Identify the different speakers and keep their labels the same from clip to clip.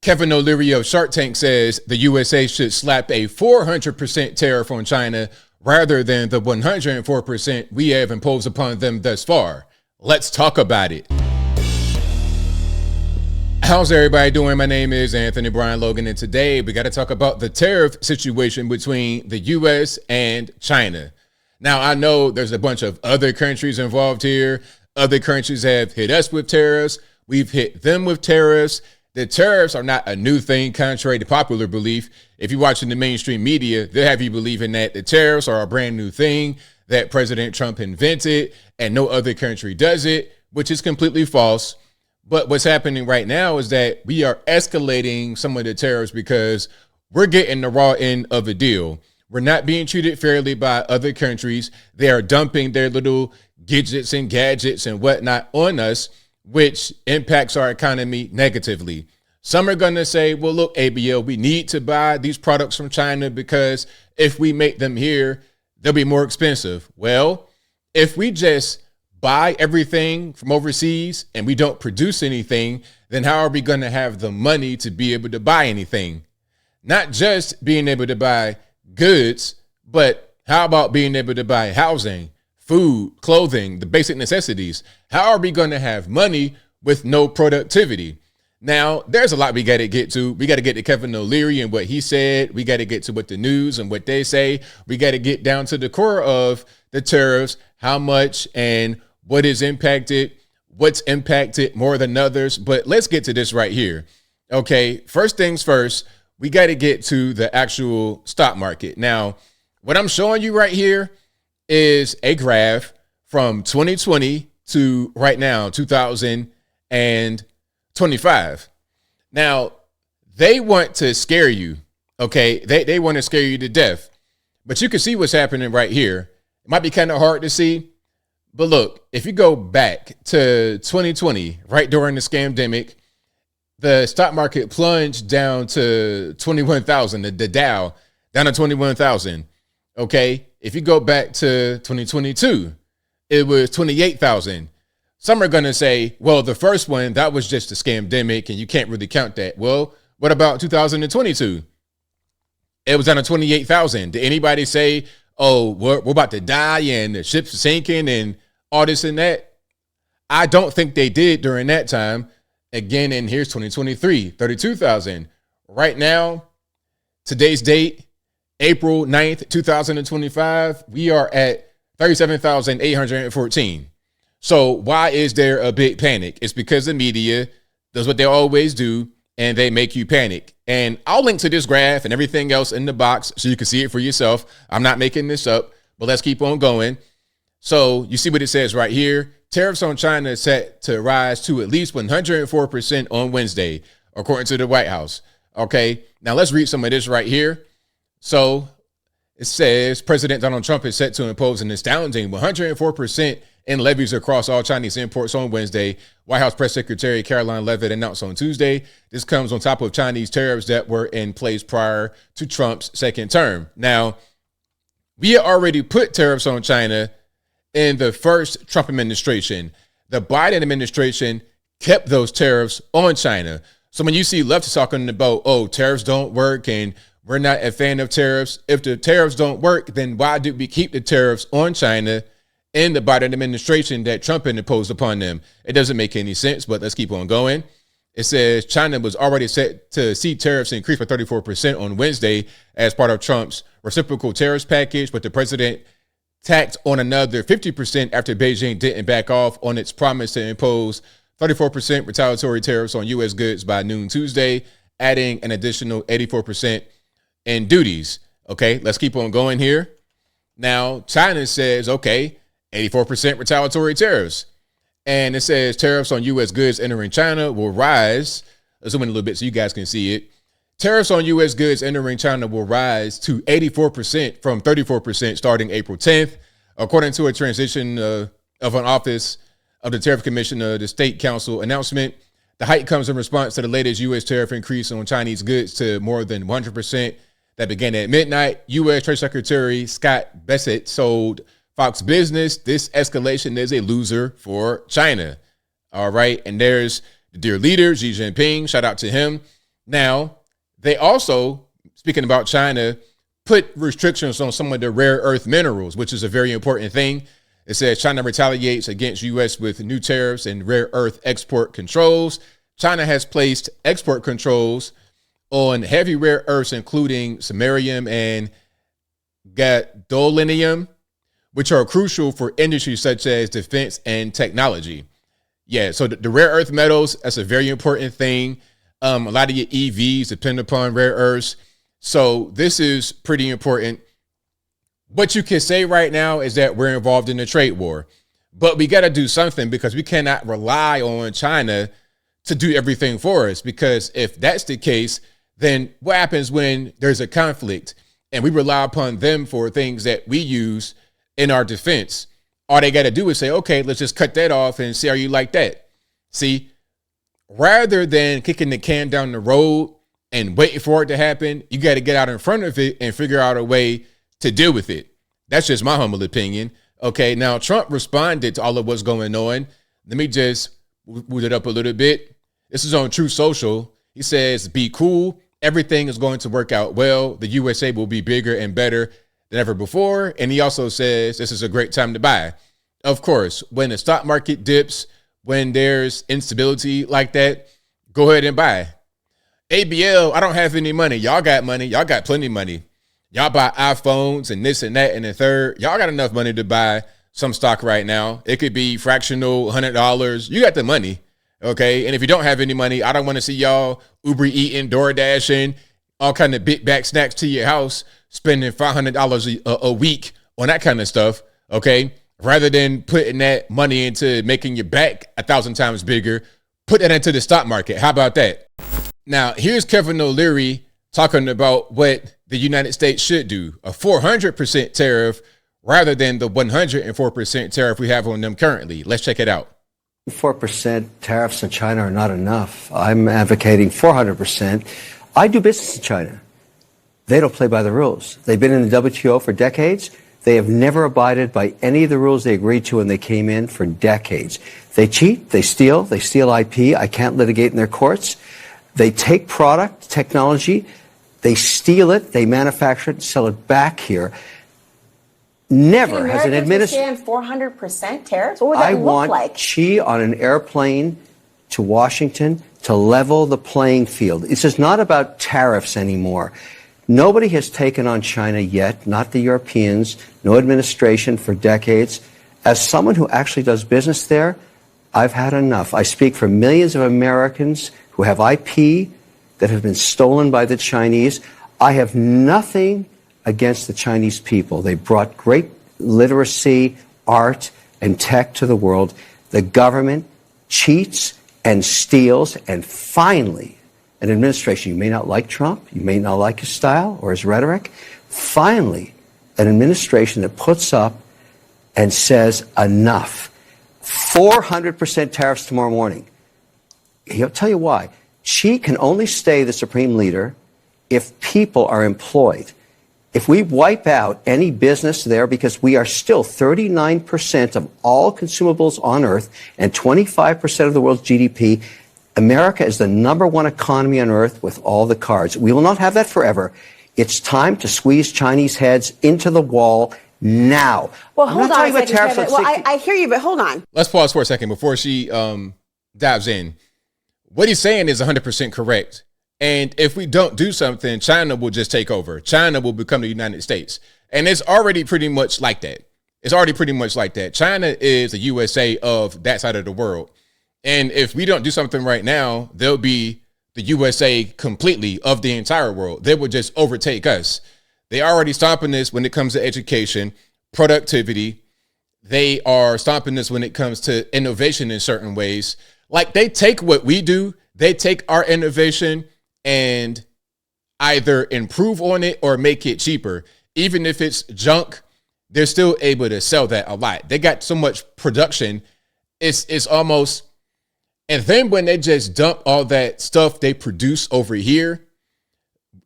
Speaker 1: Kevin O'Leary of Shark Tank says the USA should slap a 400% tariff on China rather than the 104% we have imposed upon them thus far. Let's talk about it. How's everybody doing? My name is Anthony Brian Logan, and today we got to talk about the tariff situation between the US and China. Now, I know there's a bunch of other countries involved here. Other countries have hit us with tariffs. We've hit them with tariffs. The tariffs are not a new thing, contrary to popular belief. If you're watching the mainstream media, they'll have you believing that the tariffs are a brand new thing that President Trump invented and no other country does it, which is completely false. But what's happening right now is that we are escalating some of the tariffs because we're getting the raw end of a deal. We're not being treated fairly by other countries. They are dumping their little gadgets and whatnot on us, which impacts our economy negatively. Some are going to say, well, look, ABL, we need to buy these products from China because if we make them here, they'll be more expensive. Well, if we just buy everything from overseas and we don't produce anything, then how are we going to have the money to be able to buy anything? Not just being able to buy goods, but how about being able to buy housing, food, clothing, the basic necessities? How are we going to have money with no productivity? Now, there's a lot we got to get to. We got to get to Kevin O'Leary and what he said. We got to get to what the news and what they say. We got to get down to the core of the tariffs, how much and what is impacted, what's impacted more than others. But let's get to this right here. Okay, first things first, we got to get to the actual stock market. Now, what I'm showing you right here is a graph from 2020 to right now, 2025. Now, they want to scare you, okay? They want to scare you to death. But you can see what's happening right here. It might be kind of hard to see, but look, if you go back to 2020, right during the scamdemic, the stock market plunged down to 21,000, the Dow down to 21,000. Okay, if you go back to 2022, it was 28,000. Some are going to say, well, the first one, that was just a scamdemic and you can't really count that. Well, what about 2022? It was down to 28,000. Did anybody say, oh, we're about to die and the ship's sinking and all this and that? I don't think they did during that time. Again, and here's 2023, 32,000. Right now, today's date, April 9th, 2025, we are at 37,814. So why is there a big panic? It's because the media does what they always do, and they make you panic. And I'll link to this graph and everything else in the box so you can see it for yourself. I'm not making this up, but let's keep on going. So you see what it says right here. Tariffs on China is set to rise to at least 104% on Wednesday, according to the White House. Okay, now let's read some of this right here. So it says President Donald Trump is set to impose an astounding 104% in levies across all Chinese imports on Wednesday. White House Press Secretary Caroline Leavitt announced on Tuesday. This comes on top of Chinese tariffs that were in place prior to Trump's second term. Now, we had already put tariffs on China in the first Trump administration. The Biden administration kept those tariffs on China. So when you see leftists talking about, oh, tariffs don't work and we're not a fan of tariffs, if the tariffs don't work, then why did we keep the tariffs on China in the Biden administration that Trump had imposed upon them? It doesn't make any sense, but let's keep on going. It says China was already set to see tariffs increase by 34% on Wednesday as part of Trump's reciprocal tariffs package, but the president tacked on another 50% after Beijing didn't back off on its promise to impose 34% retaliatory tariffs on U.S. goods by noon Tuesday, adding an additional 84% in duties. Okay, let's keep on going here. Now, China says, okay, 84% retaliatory tariffs. And it says tariffs on U.S. goods entering China will rise. Let's zoom in a little bit so you guys can see it. Tariffs on U.S. goods entering China will rise to 84% from 34% starting April 10th, according to a transition of an office of the Tariff Commission of the State Council announcement. The hike comes in response to the latest U.S. tariff increase on Chinese goods to more than 100% that began at midnight. U.S. Trade Secretary Scott Bessent told Fox Business this escalation is a loser for China. All right. And there's the dear leader, Xi Jinping. Shout out to him. Now, they also, speaking about China, put restrictions on some of the rare earth minerals, which is a very important thing. It says China retaliates against U.S. with new tariffs and rare earth export controls. China has placed export controls on heavy rare earths, including samarium and gadolinium, which are crucial for industries such as defense and technology. Yeah, so the rare earth metals, that's a very important thing. A lot of your EVs depend upon rare earths. So this is pretty important. What you can say right now is that we're involved in a trade war, but we got to do something because we cannot rely on China to do everything for us. Because if that's the case, then what happens when there's a conflict and we rely upon them for things that we use in our defense? All they got to do is say, okay, let's just cut that off and see how you like that. See, rather than kicking the can down the road and waiting for it to happen, you got to get out in front of it and figure out a way to deal with it. That's just my humble opinion. Okay, now Trump responded to all of what's going on. Let me just boot it up a little bit. This is on Truth Social. He says, be cool. Everything is going to work out well. The USA will be bigger and better than ever before. And he also says this is a great time to buy. Of course, when the stock market dips, when there's instability like that, go ahead and buy. ABL, I don't have any money. Y'all got money. Y'all got plenty of money. Y'all buy iPhones and this and that and the third. Y'all got enough money to buy some stock right now. It could be fractional, $100. You got the money, okay? And if you don't have any money, I don't want to see y'all Uber eating, Door Dashing, all kind of big bag snacks to your house, spending $500 a week on that kind of stuff, okay? Rather than putting that money into making your back 1,000 times bigger, put that into the stock market. How about that? Now, here's Kevin O'Leary talking about what the United States should do, a 400% tariff rather than the 104% tariff we have on them currently. Let's check it out.
Speaker 2: 4% tariffs on China are not enough. I'm advocating 400%. I do business in China. They don't play by the rules. They've been in the WTO for decades. They have never abided by any of the rules they agreed to when they came in for decades. They cheat, they steal IP. I can't litigate in their courts. They take product, technology, they steal it, they manufacture it, and sell it back here. Never has an administration.
Speaker 3: 400% tariffs? What would that look like?
Speaker 2: I want Xi on an airplane to Washington to level the playing field. This is not about tariffs anymore. Nobody has taken on China yet, not the Europeans, no administration for decades. As someone who actually does business there, I've had enough. I speak for millions of Americans who have IP that have been stolen by the Chinese. I have nothing against the Chinese people. They brought great literacy, art, and tech to the world. The government cheats and steals, and finally, an administration, you may not like Trump, you may not like his style or his rhetoric, finally, an administration that puts up and says enough. 400% tariffs tomorrow morning. He'll tell you why. Xi can only stay the supreme leader if people are employed. If we wipe out any business there, because we are still 39% of all consumables on Earth and 25% of the world's GDP, America is the #1 economy on Earth with all the cards. We will not have that forever. It's time to squeeze Chinese heads into the wall now.
Speaker 3: Well, hold on a second, Kevin. Well, I hear you, but hold on.
Speaker 1: Let's pause for a second before she dives in. What he's saying is 100% correct. And if we don't do something, China will just take over. China will become the United States. And it's already pretty much like that. It's already pretty much like that. China is the USA of that side of the world. And if we don't do something right now, they'll be the USA completely of the entire world. They will just overtake us. They already stopping this when it comes to education, productivity. They are stopping this when it comes to innovation in certain ways. Like, they take what we do, they take our innovation and either improve on it or make it cheaper. Even if it's junk, they're still able to sell that a lot. They got so much production. It's almost, and then when they just dump all that stuff they produce over here,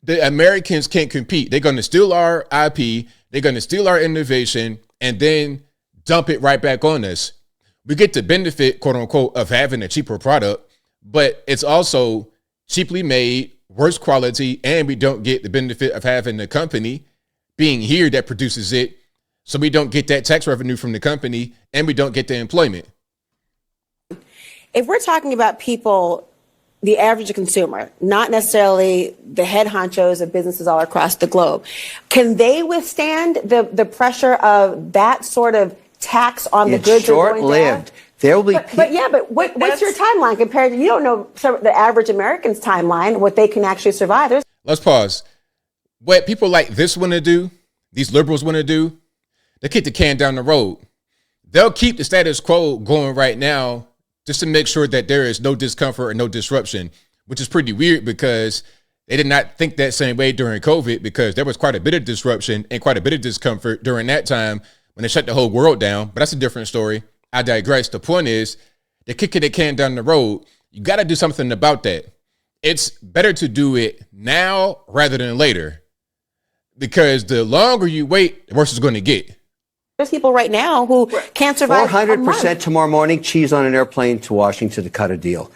Speaker 1: the Americans can't compete. They're going to steal our IP. They're going to steal our innovation and then dump it right back on us. We get the benefit, quote unquote, of having a cheaper product, but it's also cheaply made worse quality, and we don't get the benefit of having the company being here that produces it. So we don't get that tax revenue from the company, and we don't get the employment.
Speaker 3: If we're talking about people, the average consumer, not necessarily the head honchos of businesses all across the globe, can they withstand the pressure of that sort of tax on the goods?
Speaker 2: It's short-lived. There will be,
Speaker 3: but what's your timeline compared to, you don't know the average American's timeline, what they can actually survive.
Speaker 1: Let's pause. What people like this want to do, these liberals want to do, they kick the can down the road. They'll keep the status quo going right now just to make sure that there is no discomfort or no disruption, which is pretty weird because they did not think that same way during COVID, because there was quite a bit of disruption and quite a bit of discomfort during that time when they shut the whole world down. But that's a different story. I digress. The point is, they're kicking the can down the road. You got to do something about that. It's better to do it now rather than later, because the longer you wait, the worse it's going to get.
Speaker 3: There's people right now who can't survive.
Speaker 2: 400% tomorrow morning, cheese on an airplane to Washington to cut a deal.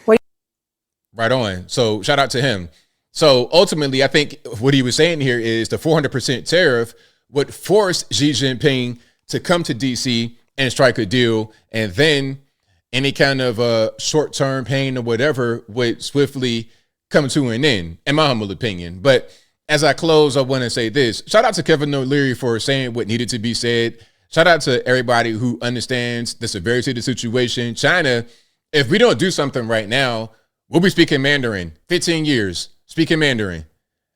Speaker 1: Right on. So shout out to him. So ultimately, I think what he was saying here is the 400% tariff would force Xi Jinping to come to D.C. and strike a deal, and then any kind of short-term pain or whatever would swiftly come to an end, in my humble opinion. But as I close, I want to say this. Shout out to Kevin O'Leary for saying what needed to be said. Shout out to everybody who understands the severity of the situation. China, if we don't do something right now, we'll be speaking Mandarin. 15 years speaking Mandarin.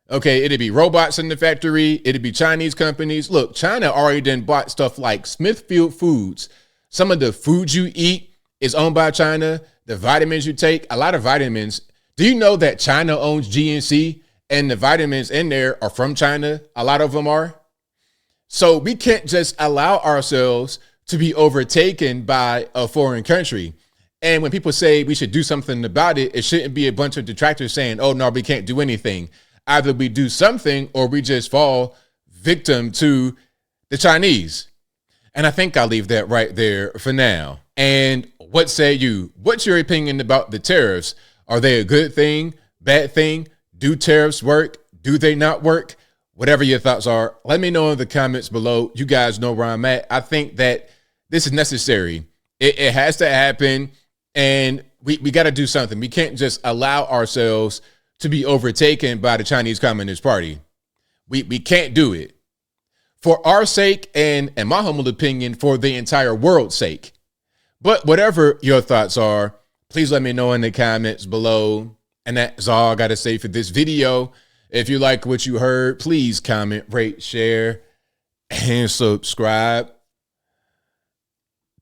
Speaker 1: Okay, it'd be robots in the factory. It'd be Chinese companies. Look, China already done bought stuff like Smithfield Foods. Some of the food you eat is owned by China. The vitamins you take, a lot of vitamins. Do you know that China owns GNC and the vitamins in there are from China? A lot of them are. So we can't just allow ourselves to be overtaken by a foreign country. And when people say we should do something about it, it shouldn't be a bunch of detractors saying, oh, no, we can't do anything. Either we do something or we just fall victim to the Chinese. And I think I'll leave that right there for now. And what say you? What's your opinion about the tariffs? Are they a good thing, bad thing? Do tariffs work? Do they not work? Whatever your thoughts are, let me know in the comments below. You guys know where I'm at. I think that this is necessary. It has to happen, and we got to do something. We can't just allow ourselves to be overtaken by the Chinese Communist Party. We can't do it. For our sake, and in my humble opinion, for the entire world's sake. But whatever your thoughts are, please let me know in the comments below. And that's all I got to say for this video. If you like what you heard, please comment, rate, share, and subscribe.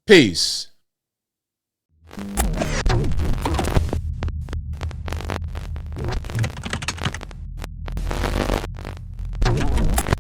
Speaker 1: Peace.